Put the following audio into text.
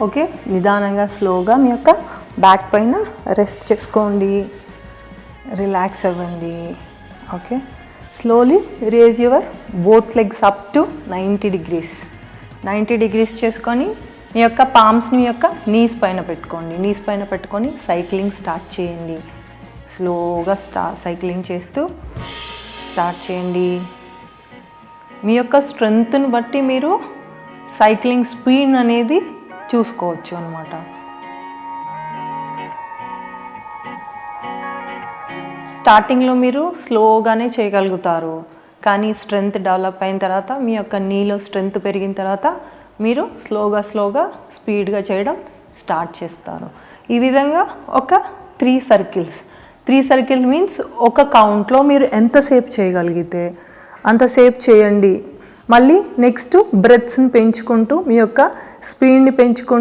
Okay, నిదానంగా స్లోగా మీ యొక్క బ్యాక్ పైన రెస్ట్ చేసుకోండి, రిలాక్స్ అవ్వండి. Okay, slowly raise your both legs up to 90 degrees. 90 degrees చేసుకొని మీ యొక్క పామ్స్ని మీ యొక్క నీస్ పైన పెట్టుకోండి. నీస్ పైన పెట్టుకొని సైక్లింగ్ స్టార్ట్ చేయండి. స్లోగా సైక్లింగ్ చేస్తూ స్టార్ట్ చేయండి. మీ యొక్క స్ట్రెంగ్త్ని బట్టి మీరు సైక్లింగ్ స్పీడ్ అనేది చూసుకోవచ్చు అన్నమాట. స్టార్టింగ్లో మీరు స్లోగానే చేయగలుగుతారు, కానీ స్ట్రెంగ్త్ డెవలప్ అయిన తర్వాత మీ యొక్క నీలో స్ట్రెంగ్త్ పెరిగిన తర్వాత మీరు స్లోగా స్పీడ్గా చేయడం స్టార్ట్ చేస్తారు. ఈ విధంగా ఒక 3 circles. 3 circles మీన్స్ ఒక కౌంట్లో మీరు ఎంతసేపు చేయగలిగితే అంతసేపు చేయండి. మళ్ళీ నెక్స్ట్ బ్రెత్స్ని పెంచుకుంటూ మీ యొక్క స్పీడ్ని పెంచుకుంటూ